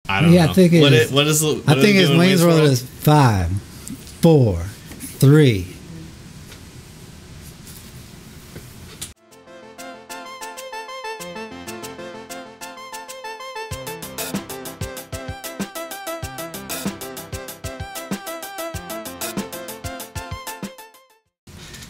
I don't know. I think it's Wayne's World is 5, 4, 3.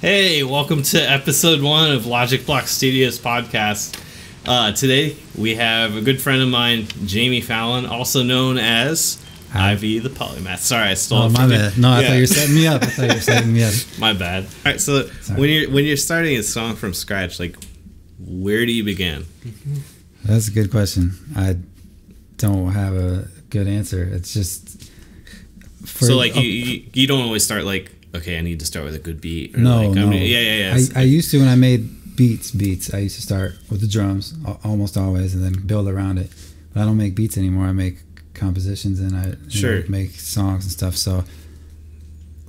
Hey, welcome to episode 1 of Logic Block Studios podcast. Today we have a good friend of mine, Jamie Fallon, also known as Ivy the Polymath. Sorry, I stole it from my bad. No, I thought you were setting me up. My bad. All right, so when you're starting a song from scratch, like, where do you begin? That's a good question. I don't have a good answer. It's just you don't always start like, okay, I need to start with a good beat. Or no. I used to when I made beats. I used to start with the drums almost always, and then build around it. But I don't make beats anymore. I make compositions and I make songs and stuff. So,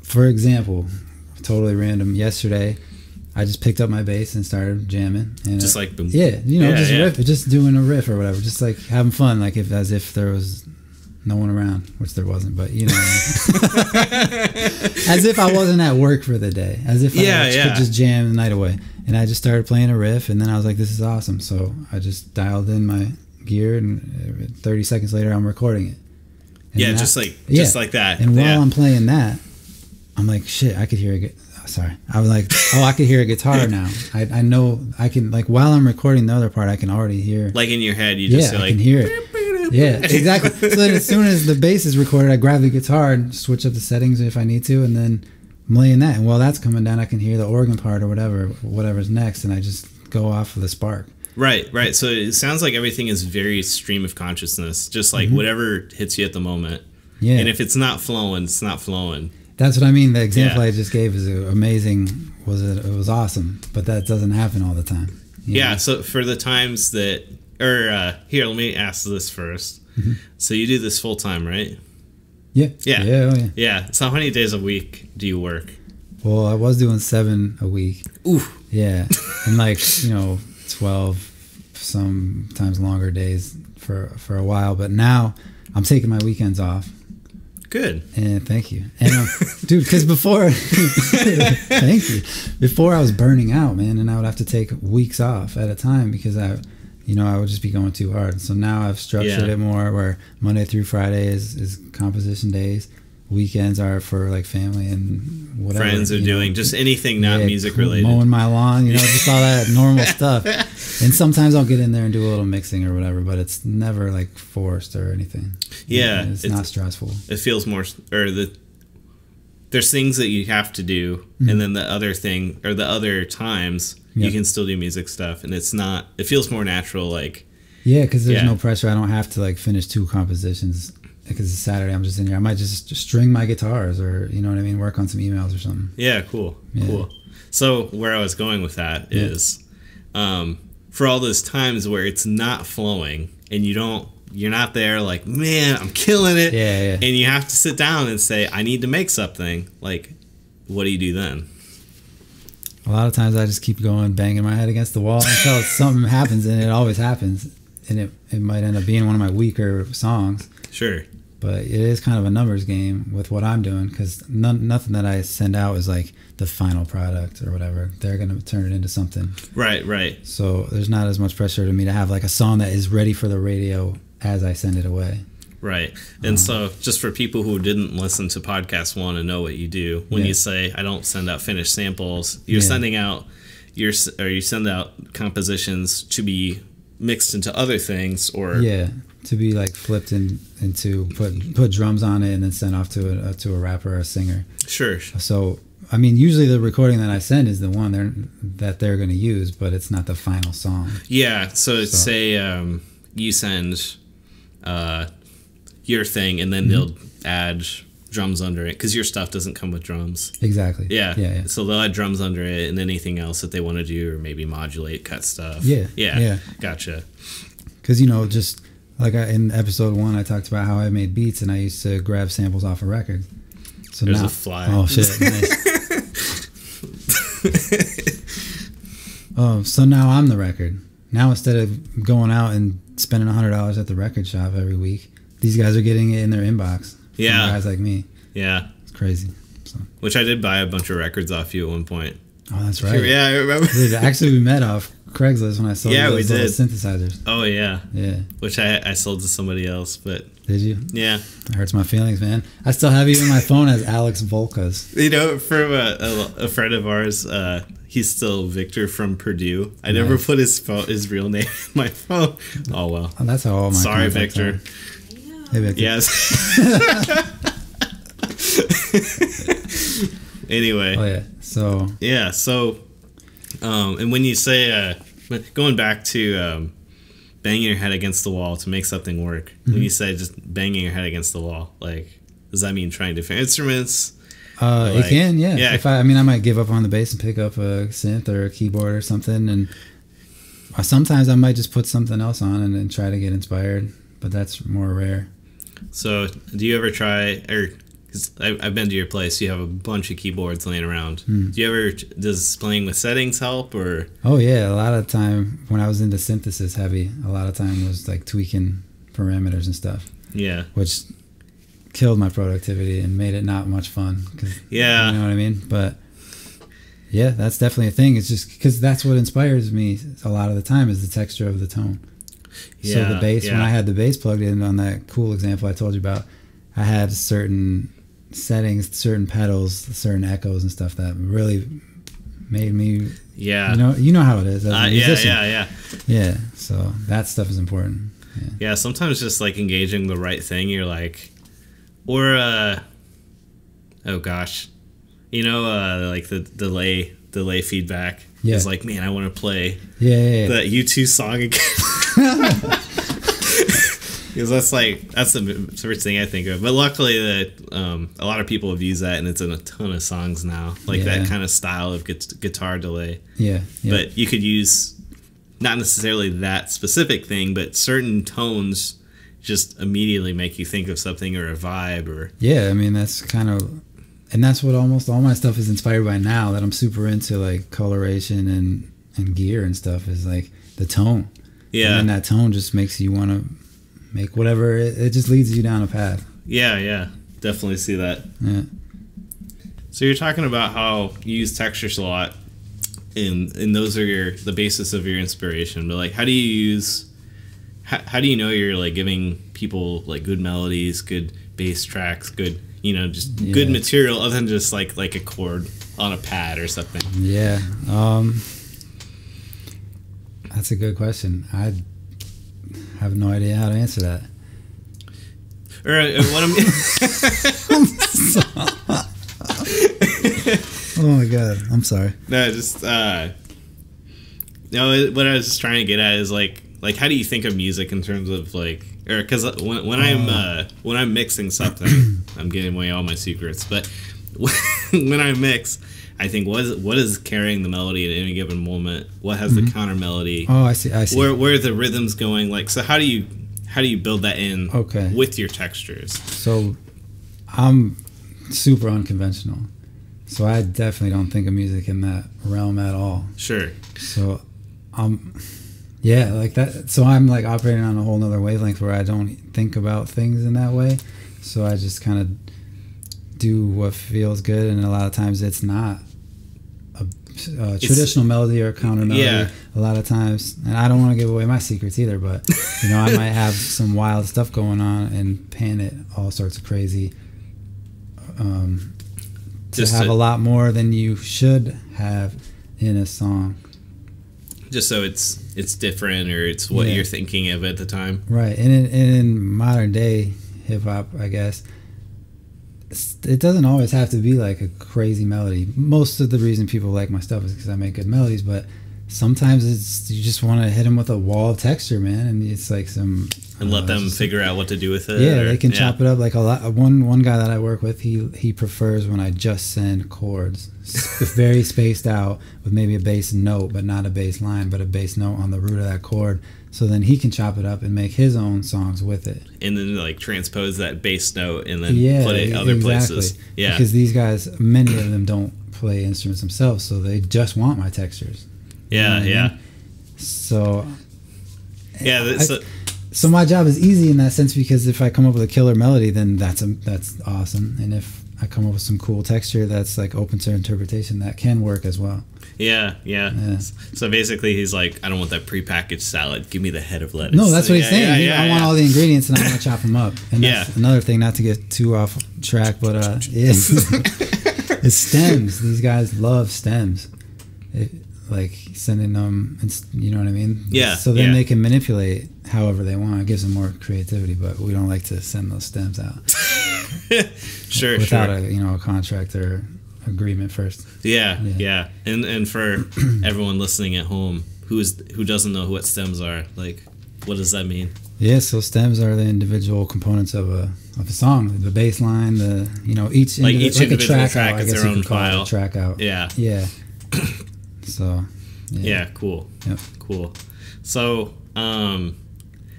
for example, totally random. Yesterday, I just picked up my bass and started jamming. And just like boom. Yeah, just doing a riff or whatever, just like having fun, like as if there was no one around, which there wasn't, but you know what I mean? As if I wasn't at work for the day, as if I could just jam the night away. And I just started playing a riff, and then I was like, this is awesome. So I just dialed in my gear, and 30 seconds later I'm recording it. And just like that. And while I'm playing that, I'm like, shit, I could hear it. Sorry, I was like, I could hear a guitar now. I know I can, like, while I'm recording the other part, I can already hear, like, in your head, you just I can hear it. Yeah, exactly. So then as soon as the bass is recorded, I grab the guitar and switch up the settings if I need to, and then I'm laying that. And while that's coming down, I can hear the organ part or whatever's next, and I just go off with a spark. Right. So it sounds like everything is very stream of consciousness, just like whatever hits you at the moment. Yeah. And if it's not flowing, it's not flowing. That's what I mean. The example I just gave is amazing. It was awesome, but that doesn't happen all the time. Yeah. So for the times that, here, let me ask this first. Mm-hmm. So you do this full time, right? Yeah. Yeah. So how many days a week do you work? Well, I was doing 7 a week. Ooh. Yeah, and 12, sometimes longer days for a while. But now I'm taking my weekends off. Good. And thank you. And dude, because before, thank you. Before I was burning out, man, and I would have to take weeks off at a time because I would just be going too hard. So now I've structured it more where Monday through Friday is composition days. Weekends are for like family and whatever. Friends are doing just anything not music related. Mowing my lawn, just all that normal stuff. And sometimes I'll get in there and do a little mixing or whatever, but it's never like forced or anything. Yeah. It's not stressful. It feels more, there's things that you have to do, and then the other times you can still do music stuff, and it feels more natural, like. Yeah, because there's no pressure. I don't have to like finish 2 compositions. Because it's Saturday, I'm just in here. I might just string my guitars, or you know what I mean, work on some emails or something. Yeah, cool. So where I was going with that is, for all those times where it's not flowing and you're not there, like, man, I'm killing it. Yeah. And you have to sit down and say, I need to make something. Like, what do you do then? A lot of times I just keep going, banging my head against the wall until something happens, and it always happens, and it might end up being one of my weaker songs. Sure. But it is kind of a numbers game with what I'm doing, because nothing that I send out is like the final product or whatever. They're going to turn it into something. Right. So there's not as much pressure to me to have like a song that is ready for the radio as I send it away. Right. And so just for people who didn't listen to podcast 1 and know what you do, when you say, I don't send out finished samples, you're sending out, you send out compositions to be mixed into other things, or to be like flipped into put drums on it and then sent off to a rapper or a singer. Sure. So I mean, usually the recording that I send is the one that they're going to use, but it's not the final song. Yeah. So say you send your thing, and then they'll add drums under it, because your stuff doesn't come with drums. Exactly. Yeah. So they'll add drums under it, and anything else that they want to do, or maybe modulate, cut stuff. Yeah. Gotcha. Because just like in episode 1, I talked about how I made beats, and I used to grab samples off of records. So there's a fly. Oh shit! Nice. So now I'm the record. Now instead of going out and spending $100 at the record shop every week, these guys are getting it in their inbox. Yeah. Guys like me. Yeah. It's crazy. So. Which I did buy a bunch of records off you at one point. Oh, that's right. Yeah, I remember. Dude, actually, we met off Craigslist when I sold those little synthesizers. Oh, yeah. Yeah. Which I sold to somebody else, but... Did you? Yeah. It hurts my feelings, man. I still have you in my phone as Alex Volkas. You know, from a friend of ours, he's still Victor from Purdue. I never put his real name in my phone. Oh, well. Oh, that's how all my Sorry, Victor. Hey, Victor. Yes. Anyway. Oh, yeah. So. Yeah, so... and when you say... going back to... banging your head against the wall to make something work. When you say just banging your head against the wall, like, does that mean trying different instruments? It can, yeah. If I might give up on the bass and pick up a synth or a keyboard or something, and sometimes I might just put something else on and then try to get inspired, but that's more rare. So, do you ever try, or because I've been to your place, you have a bunch of keyboards laying around. Does playing with settings help, or? Oh yeah, a lot of time when I was into synthesis heavy, a lot of time was like tweaking parameters and stuff. Yeah. Which killed my productivity and made it not much fun. Yeah. You know what I mean? But yeah, that's definitely a thing. It's just because that's what inspires me a lot of the time is the texture of the tone. Yeah, so the bass, when I had the bass plugged in on that cool example I told you about, I had certain settings, certain pedals, certain echoes and stuff that really made me you know how it is as a musician. Yeah, so that stuff is important. Yeah, sometimes just like engaging the right thing, you're like, or oh gosh, you know, like the delay feedback is like, man, I want to play that U2 song again. Because that's the first thing I think of. But luckily, that a lot of people have used that, and it's in a ton of songs now. Like that kind of style of guitar delay. Yeah. But you could use not necessarily that specific thing, but certain tones just immediately make you think of something or a vibe or. Yeah, I mean that's kind of, and that's what almost all my stuff is inspired by now. That I'm super into like coloration and gear and stuff is like the tone. Yeah. And that tone just makes you want to make whatever it just leads you down a path. Yeah, definitely see that. Yeah. So you're talking about how you use textures a lot, and those are the basis of your inspiration. But like, how do you know you're like giving people like good melodies, good bass tracks, good good material other than just like a chord on a pad or something? Yeah. That's a good question. I have no idea how to answer that. Or what oh my god, I'm sorry. No, just what I was just trying to get at is like how do you think of music in terms of like, or because when I'm mixing something, I'm giving away all my secrets, but when I mix, I think what is carrying the melody at any given moment? What has the counter melody? Oh, I see. Where are the rhythms going? Like, so how do you build that in with your textures? So I'm super unconventional. So I definitely don't think of music in that realm at all. Sure. So like that. So I'm like operating on a whole nother wavelength where I don't think about things in that way. So I just kind of do what feels good, and a lot of times it's not a traditional melody or a counter melody. Yeah. A lot of times, and I don't want to give away my secrets either, but I might have some wild stuff going on and pan it all sorts of crazy to have a lot more than you should have in a song. Just so it's different, or it's what you're thinking of at the time. Right, and in modern day hip hop, I guess, it doesn't always have to be like a crazy melody. Most of the reason people like my stuff is because I make good melodies, but sometimes it's you just want to hit them with a wall of texture, man, and it's like some and let them figure out what to do with it. Yeah, they can chop it up like a lot. One guy that I work with, he prefers when I just send chords, very spaced out with maybe a bass note, but not a bass line, but a bass note on the root of that chord. So then he can chop it up and make his own songs with it. And then like transpose that bass note and then put it other places. Yeah. Because these guys, many of them don't play instruments themselves, so they just want my textures. Yeah, you know what I mean? So So my job is easy in that sense, because if I come up with a killer melody, then that's awesome. And if I come up with some cool texture that's like open to interpretation, that can work as well. Yeah. So basically, he's like, I don't want that prepackaged salad. Give me the head of lettuce. No, that's what he's saying. Yeah, I want all the ingredients, and I want to chop them up. And that's another thing, not to get too off track, but it's stems. These guys love stems. Like sending them, you know what I mean? Yeah. So then they can manipulate however they want. It gives them more creativity, but we don't like to send those stems out. Sure. Without a contract or agreement first. Yeah. And for everyone listening at home who doesn't know what stems are, like, what does that mean? Yeah, so stems are the individual components of a song. The bass line, each individual track out, is their own file. Track out. Yeah. So. Yeah. Cool. Yep. Cool. So,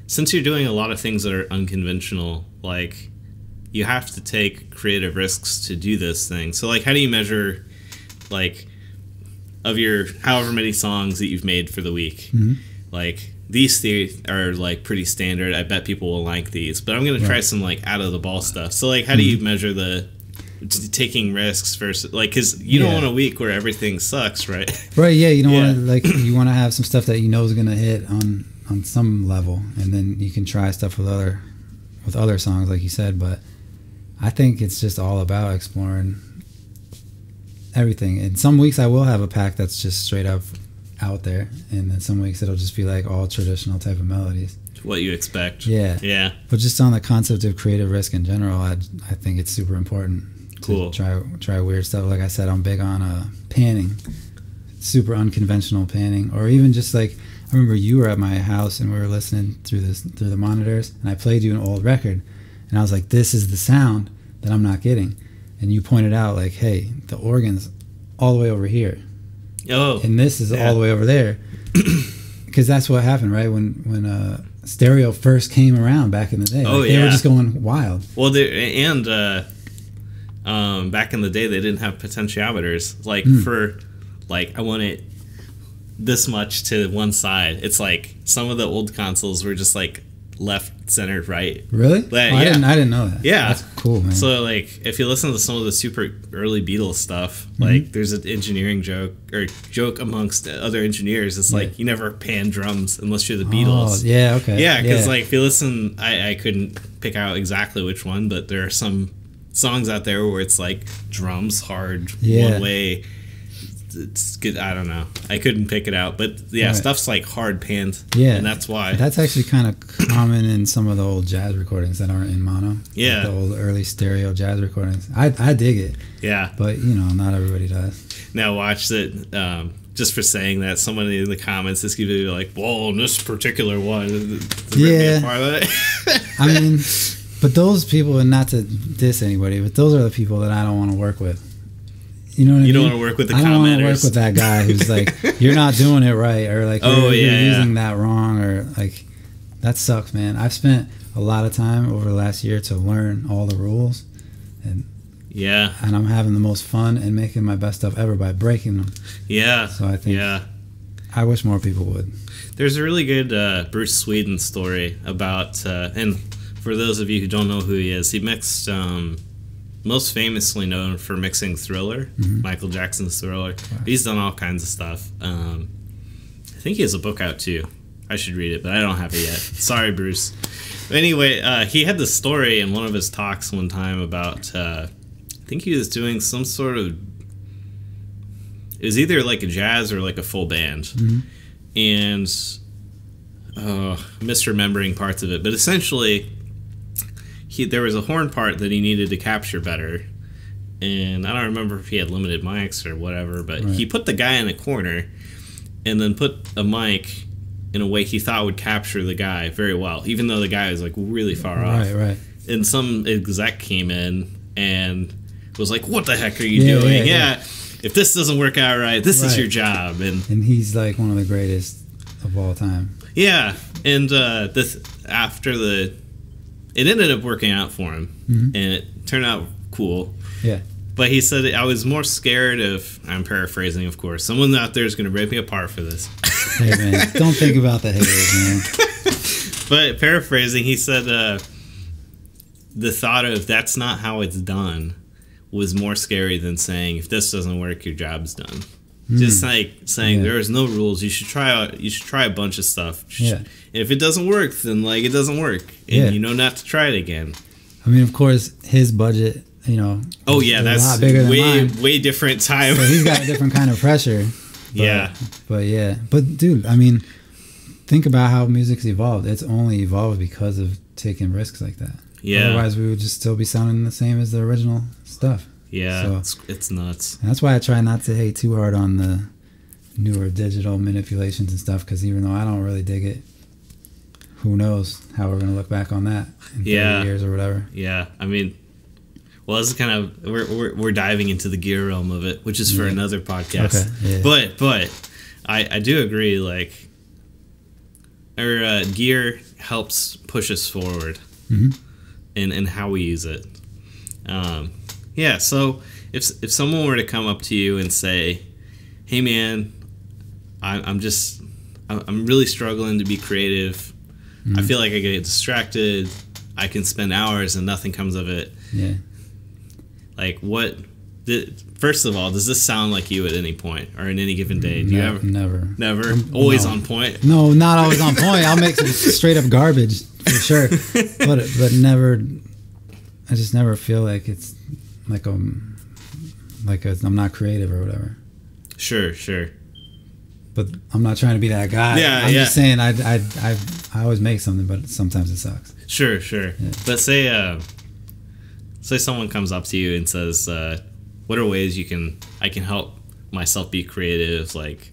since you're doing a lot of things that are unconventional, like, you have to take creative risks to do this thing. So, like, how do you measure, like, of your however many songs that you've made for the week? Mm-hmm. Like, these three are, like, pretty standard. I bet people will like these. But I'm going to try some, like, out-of-the-ball stuff. So, like, how do you measure the taking risks versus, like, because you don't want a week where everything sucks, right? Right, yeah. You don't want to, like, you want to have some stuff that you know is going to hit on some level. And then you can try stuff with other songs, like you said. But I think it's just all about exploring everything. And some weeks I will have a pack that's just straight up out there, and then some weeks it'll just be like all traditional type of melodies. What you expect. Yeah. But just on the concept of creative risk in general, I think it's super important. Cool. To try weird stuff. Like I said, I'm big on panning, super unconventional panning, or even just like, I remember you were at my house and we were listening through the monitors, and I played you an old record, and I was like, this is the sound that I'm not getting. And you pointed out, like, hey, the organ's all the way over here. Oh. And this is all the way over there. Because that's what happened, right? When stereo first came around back in the day. They were just going wild. Well, back in the day, they didn't have potentiometers. Like, for, like, I want it this much to one side. It's like some of the old consoles were just like left, center, right. Really? I didn't know that. Yeah, that's cool, man. So, like, if you listen to some of the super early Beatles stuff, like, there's an engineering joke amongst other engineers. It's like, you never pan drums unless you're the Beatles. Yeah, okay. Yeah, because like, if you listen, I couldn't pick out exactly which one, but there are some songs out there where it's like drums hard, one way. It's good. I don't know. I couldn't pick it out, but stuff's like hard panned. Yeah, and that's why. That's actually kind of common in some of the old jazz recordings that aren't in mono. Yeah, like the old early stereo jazz recordings. I dig it. Yeah, but not everybody does. Now watch that. Just for saying that, someone in the comments is going to be like, "Whoa, this particular one." I mean, but those people, and not to diss anybody, but those are the people that I don't want to work with. You know what I mean? You don't want to work with the commenters. I don't want to work with that guy who's like, you're not doing it right, or like, you're using that wrong, or like, that sucks, man. I've spent a lot of time over the last year to learn all the rules, and I'm having the most fun and making my best stuff ever by breaking them. Yeah. So I think I wish more people would. There's a really good Bruce Sweden story about, and for those of you who don't know who he is, he mixed. Most famously known for mixing Thriller, Michael Jackson's Thriller. Wow. He's done all kinds of stuff. I think he has a book out too. I should read it, but I don't have it yet. Sorry, Bruce. But anyway, he had this story in one of his talks one time about, I think he was doing some sort of, it was either like a jazz or like a full band. And misremembering parts of it, but essentially, there was a horn part that he needed to capture better, and I don't remember if he had limited mics or whatever, but he put the guy in a corner and then put a mic in a way he thought would capture the guy very well, even though the guy was like really far off. Right. And some exec came in and was like, "What the heck are you doing? If this doesn't work out right, this is your job." And he's like one of the greatest of all time. Yeah, and it ended up working out for him, and it turned out cool. Yeah. But he said, I was more scared of, I'm paraphrasing, of course, someone out there is going to rip me apart for this. Hey, man, don't think about the haters, man. But paraphrasing, he said the thought of that's not how it's done was more scary than saying if this doesn't work, your job's done. Just like saying there is no rules. You should try a bunch of stuff. And if it doesn't work, then like it doesn't work, and you know not to try it again. I mean, of course, his budget, Oh yeah, that's a lot bigger than mine. Way different time. So he's got a different kind of pressure. But dude, I mean, think about how music's evolved. It's only evolved because of taking risks like that. Yeah. Otherwise, we would just still be sounding the same as the original stuff. Yeah, so, it's nuts. And that's why I try not to hate too hard on the newer digital manipulations and stuff, because even though I don't really dig it, who knows how we're going to look back on that in 30 years or whatever. Yeah, I mean, well, this is kind of, we're diving into the gear realm of it, which is for another podcast. Okay. But I do agree, like, our gear helps push us forward in how we use it. So if someone were to come up to you and say, hey man, I'm really struggling to be creative. I feel like I get distracted. I can spend hours and nothing comes of it. Yeah. Like first of all, does this sound like you at any point or in any given day? Do you ever? Never? Always on point? No, not always on point. I'll make some straight up garbage for sure. But never, I just never feel like it's like I'm not creative or whatever. Sure. But I'm not trying to be that guy. I'm just saying I always make something, but sometimes it sucks. Sure. Yeah. But say someone comes up to you and says, "What are ways I can help myself be creative?" Like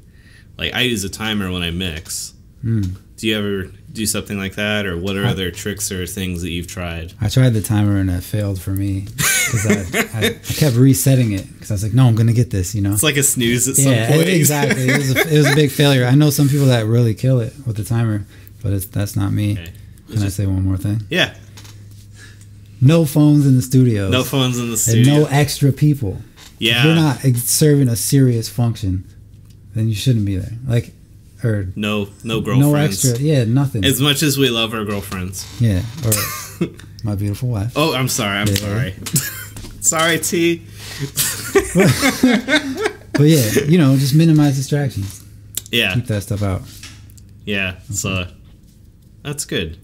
I use a timer when I mix. Do you ever do something like that, or what are other tricks or things that you've tried? I tried the timer and it failed for me because I kept resetting it because I was like, no, I'm gonna get this. It's like a snooze at some point. Exactly. It was a big failure. I know some people that really kill it with the timer, but that's not me. Okay. Can I say one more thing? Yeah. No phones in the studio. No phones in the studio. And no extra people. Yeah. If you're not serving a serious function, then you shouldn't be there. Like. Or no girlfriends. No extra, nothing. As much as we love our girlfriends. Yeah, or my beautiful wife. Oh, I'm sorry. Sorry, T. But yeah, just minimize distractions. Yeah. Keep that stuff out. Yeah, so that's good.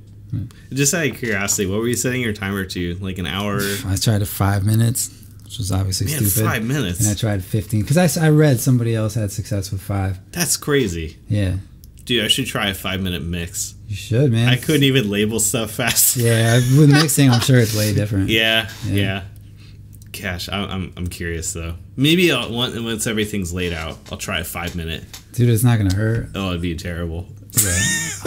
Just out of curiosity, what were you setting your timer to? Like an hour? I tried 5 minutes, which was obviously stupid. 5 minutes? And I tried 15, because I read somebody else had success with 5. That's crazy. Yeah. Dude, I should try a 5-minute mix. You should, man. I couldn't even label stuff fast. Yeah, with mixing, I'm sure it's way different. Yeah. Gosh, I'm curious though. Maybe once everything's laid out, I'll try a 5-minute. Dude, it's not gonna hurt. Oh, it'd be terrible. Yeah,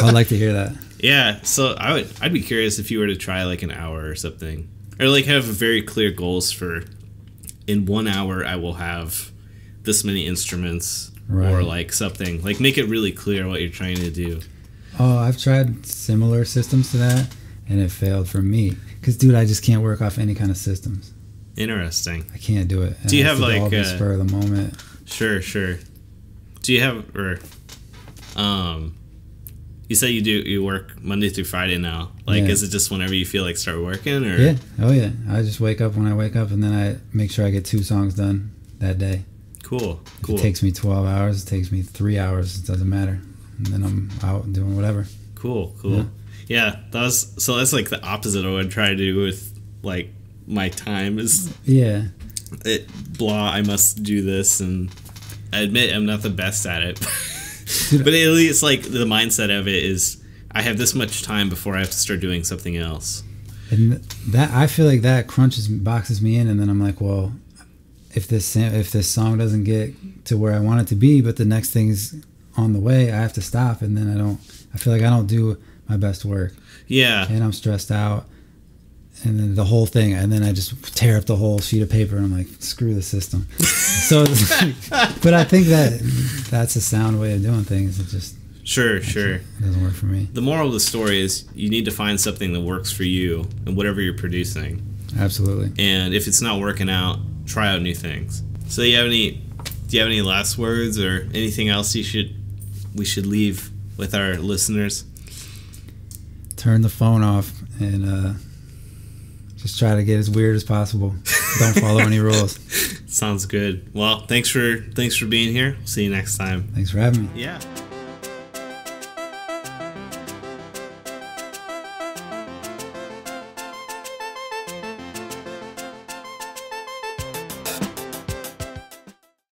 I'd like to hear that. Yeah, so I'd be curious if you were to try like an hour or something, or like have very clear goals for. In 1 hour, I will have this many instruments, or like something. Like make it really clear what you're trying to do. Oh, I've tried similar systems to that, and it failed for me. Because, dude, I just can't work off any kind of systems. Interesting. I can't do it. Do you have like a spur of the moment? Sure. Do you have you say you work Monday through Friday now. Like, is it just whenever you feel like start working, or? Yeah. Oh yeah. I just wake up when I wake up, and then I make sure I get 2 songs done that day. Cool. If it takes me 12 hours. It takes me 3 hours. It doesn't matter. And then I'm out doing whatever. Cool. Yeah. That's like the opposite of what I try to do with like my time is. Yeah. I must do this, and I admit I'm not the best at it. But at least like the mindset of it is I have this much time before I have to start doing something else. And that I feel like that boxes me in, and then I'm like, well, if this song doesn't get to where I want it to be, but the next thing's on the way, I have to stop, and then I feel like I don't do my best work. Yeah. And I'm stressed out. And then the whole thing, and then I just tear up the whole sheet of paper, and I'm like, screw the system. So, but I think that's a sound way of doing things. It just sure it doesn't work for me. The moral of the story is you need to find something that works for you and whatever you're producing. Absolutely. And if it's not working out, try out new things. So do you have any last words or anything else we should leave with our listeners? turn the phone off and just try to get as weird as possible. Don't follow any rules. Sounds good. Well, thanks for being here. See you next time. Thanks for having me. Yeah.